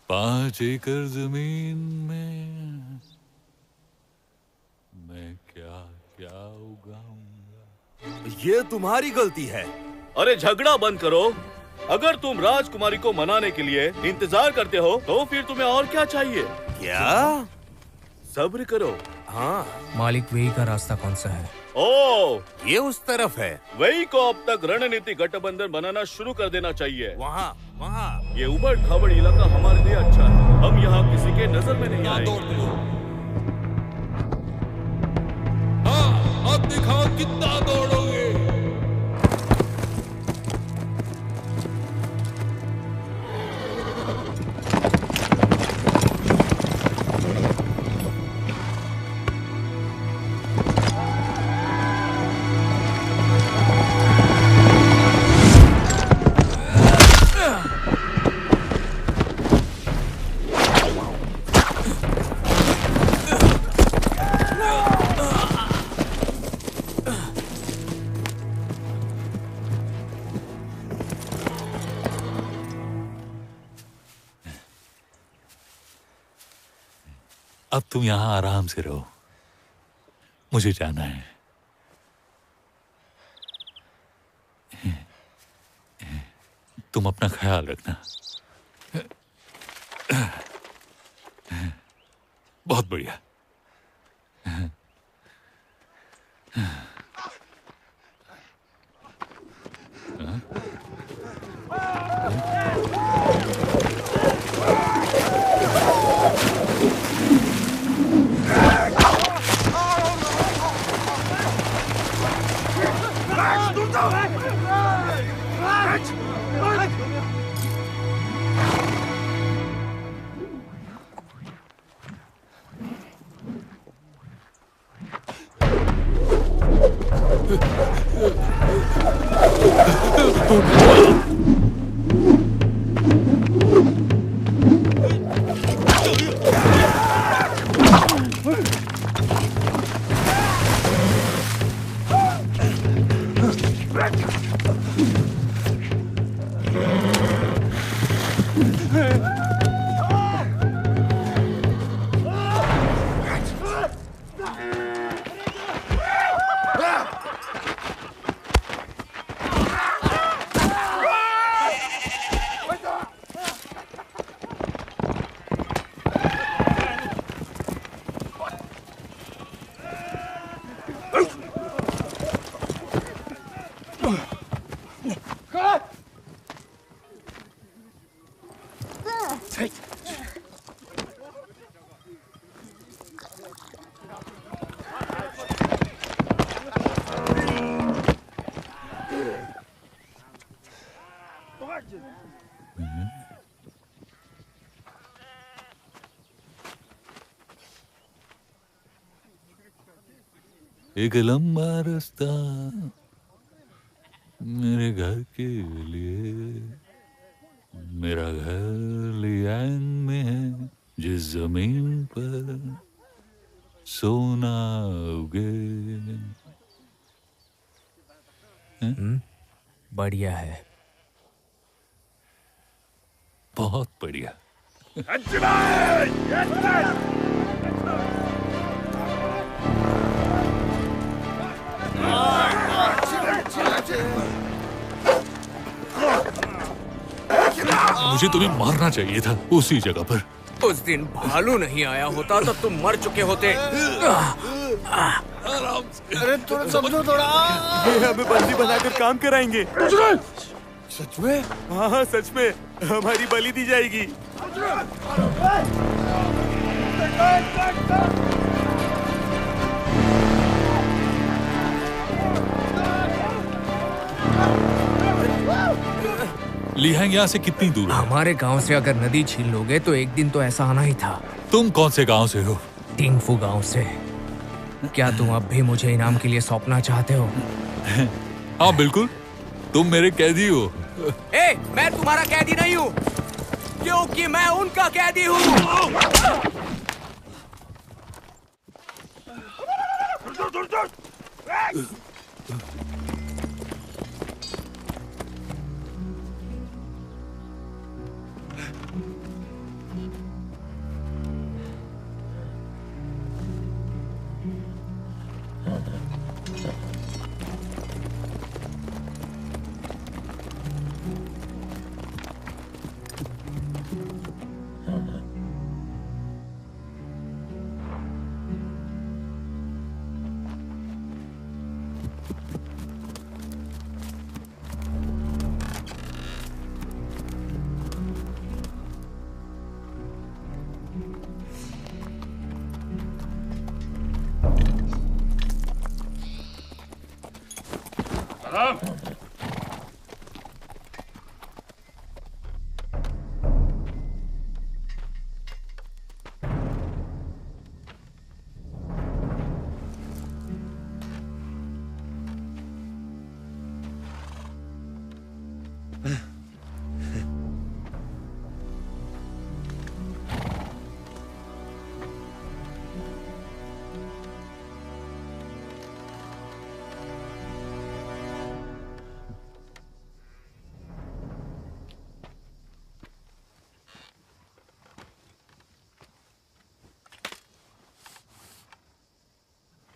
5 एकड़ जमीन में मैं क्या क्या उगाऊंगा?
ये तुम्हारी गलती है।
अरे झगड़ा बंद करो। अगर तुम राजकुमारी को मनाने के लिए इंतजार करते हो तो फिर तुम्हें और क्या चाहिए?
क्या?
सब्र करो।
हाँ।
मालिक, वेई का रास्ता कौन सा है?
ओ,
ये उस तरफ है।
वेई को अब तक रणनीति गठबंधन बनाना शुरू कर देना चाहिए।
वहाँ।
ये उबड़ खाबड़ इलाका हमारे लिए अच्छा है। हम यहाँ किसी के नजर में नहीं आएंगे।
हाँ, अब दिखाओ कितना दौड़ोगे। अब तुम यहाँ आराम से रहो, मुझे जाना है। तुम अपना ख्याल रखना। बहुत बढ़िया। हाँ? एक लंबा रास्ता मेरे घर के लिए, मेरा घर लियांग में है, जिस जमीन पर सोना उगे।
बढ़िया है,
बहुत बढ़िया। मुझे तुम्हें मारना चाहिए था उसी जगह पर।
उस दिन भालू नहीं आया होता तब तुम मर चुके होते।
अरे थोड़ा समझो थोड़ा। ये हमें बंदी बनाकर काम कराएंगे। सच में? हाँ सच में, हमारी बलि दी जाएगी।
लियांग यहाँ से कितनी दूर है?
हमारे गांव से अगर नदी छीन लोगे तो एक दिन तो ऐसा आना ही था।
तुम कौन से गांव से हो?
टिंगफू गांव से। क्या तुम अब भी मुझे इनाम के लिए सौंपना चाहते हो?
हाँ बिल्कुल, तुम मेरे कैदी हो।
मैं तुम्हारा कैदी नहीं हूँ, क्योंकि मैं उनका कैदी हूँ।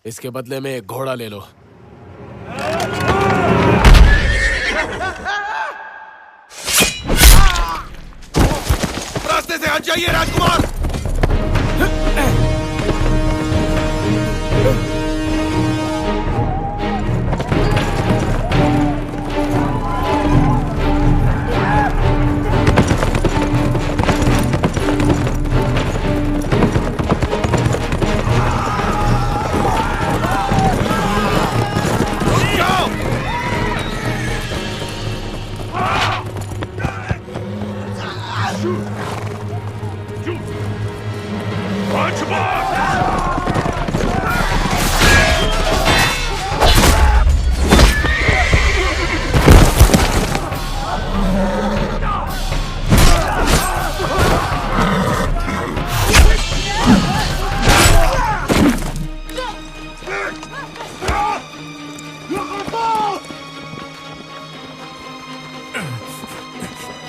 इसके बदले में एक घोड़ा ले लो।
रास्ते से हट जाइए राजकुमार।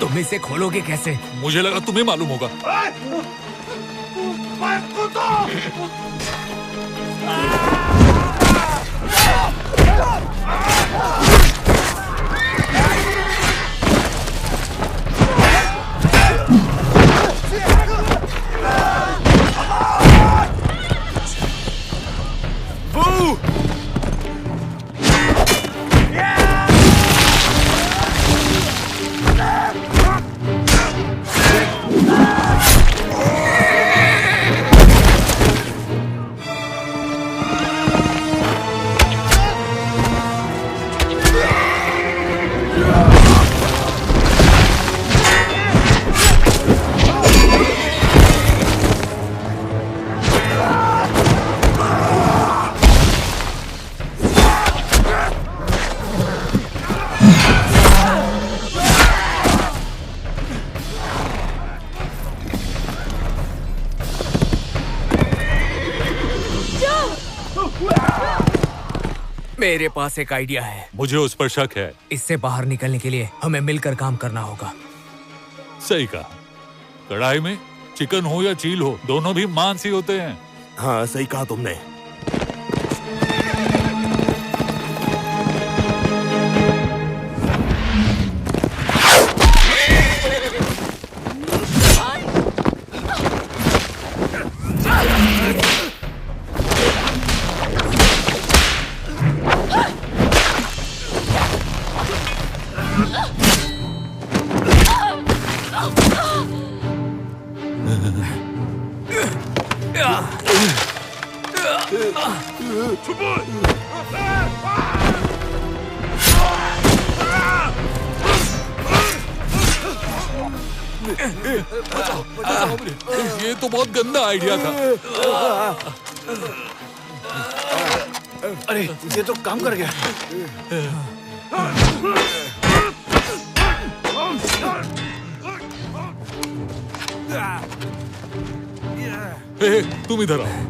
तुम इसे खोलोगे कैसे?
मुझे लगा तुम्हें मालूम होगा।
मेरे पास एक आइडिया है।
मुझे उस पर शक है।
इससे बाहर निकलने के लिए हमें मिलकर काम करना होगा।
सही कहा। कढ़ाई में चिकन हो या चील हो, दोनों भी मांस ही होते हैं।
हाँ, सही कहा तुमने।
ये तो बहुत गंदा आइडिया था।
अरे ये तो काम कर गया।
तुम इधर आओ।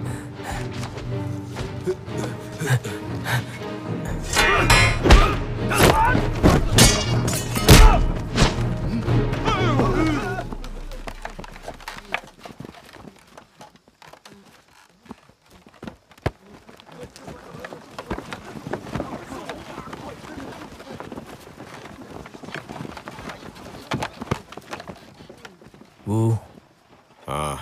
हाँ,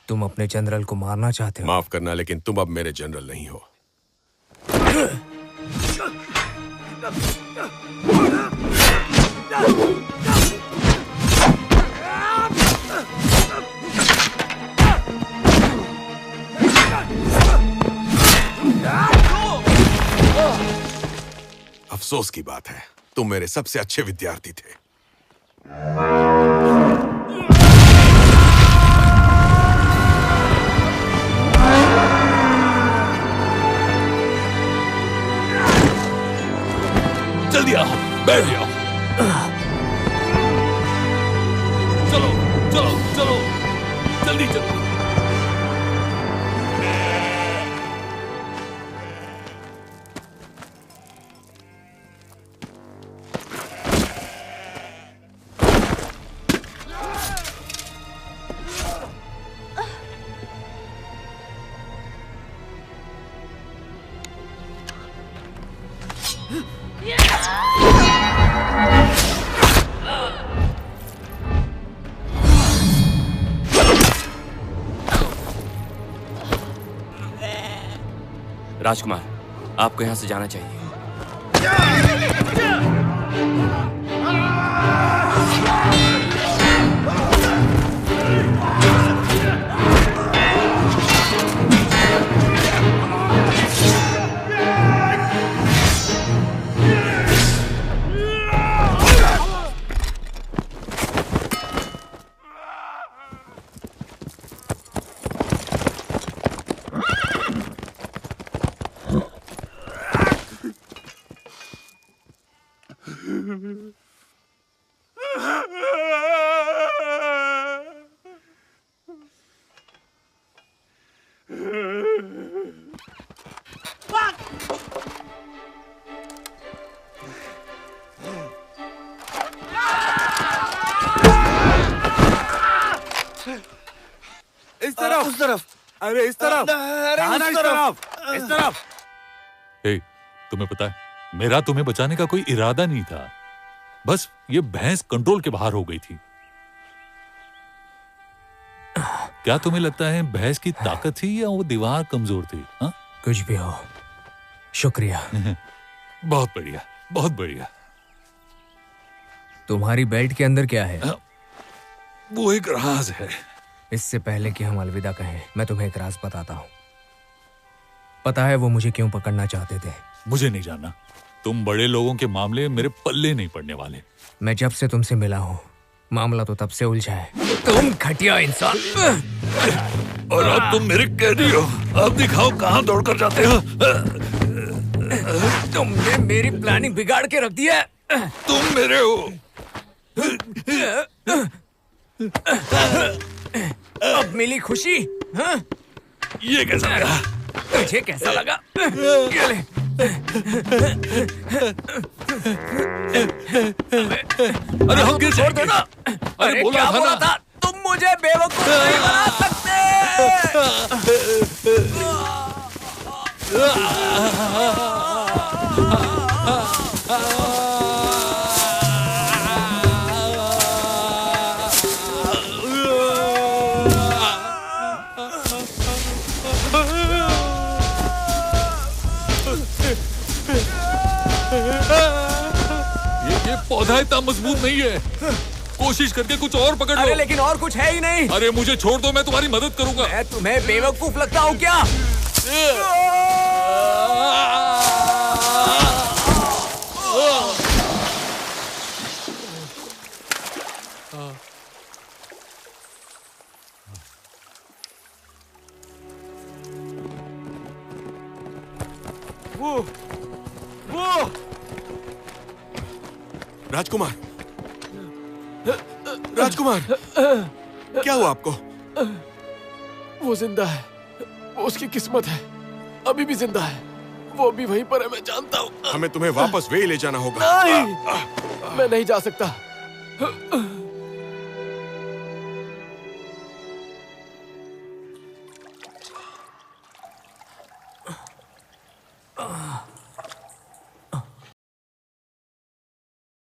तुम अपने जनरल को मारना चाहते हो?
माफ करना, लेकिन तुम अब मेरे जनरल नहीं हो। अफसोस की बात है, तुम मेरे सबसे अच्छे विद्यार्थी थे।
जल्दी आओ, बैठ जाओ। चलो चलो चलो, जल्दी चलो।
राजकुमार, आपको यहाँ से जाना चाहिए।
तरफ।
अरे इस तरफ।
अरे
कहाँ
उस
ना इस
तरफ।
तरफ। इस तरफ।
ए, तुम्हें पता है मेरा तुम्हें बचाने का कोई इरादा नहीं था, बस ये भैंस कंट्रोल के बाहर हो गई थी। क्या तुम्हें लगता है भैंस की ताकत थी या वो दीवार कमजोर थी? हा?
कुछ भी हो, शुक्रिया।
बहुत बढ़िया, बहुत बढ़िया।
तुम्हारी बेल्ट के अंदर क्या है?
वो एक राज है।
इससे पहले कि हम अलविदा कहें, मैं तुम्हें एक राज बताता हूँ। पता है वो मुझे क्यों पकड़ना चाहते थे?
मुझे नहीं जानना। तुम बड़े लोगों के मामले मेरे पल्ले नहीं पड़ने वाले।
मैं जब से तुमसे मिला हूँ, मामला तो तब से उलझा है। तुम घटिया इंसान।
और अब तुम मेरे कैदी हो। अब दिखाओ कहाँ दौड़कर जाते हो।
तुमने मेरी प्लानिंग बिगाड़ के रख दी है।
तुम मेरे हो।
अब मिली खुशी? हाँ?
ये कैसा लगा?
तुझे कैसा लगा? ये ले।
अरे हम गिर
छोड़ दो ना।
अरे बोला
क्या
था
बोला
ना।
था? तुम मुझे बेवकूफ नहीं बना सकते।
ये पौधा इतना मजबूत नहीं है। कोशिश करके कुछ और पकड़ लो।
अरे लेकिन और कुछ है ही नहीं।
अरे मुझे छोड़ दो, मैं तुम्हारी मदद करूंगा।
मैं तुम्हें बेवकूफ लगता हूँ क्या?
वो राजकुमार, राजकुमार, क्या हुआ आपको?
वो जिंदा है। वो उसकी किस्मत है, अभी भी जिंदा है। वो भी वहीं पर है, मैं जानता हूँ।
हमें तुम्हें वापस वे ले जाना होगा।
नहीं, मैं नहीं जा सकता।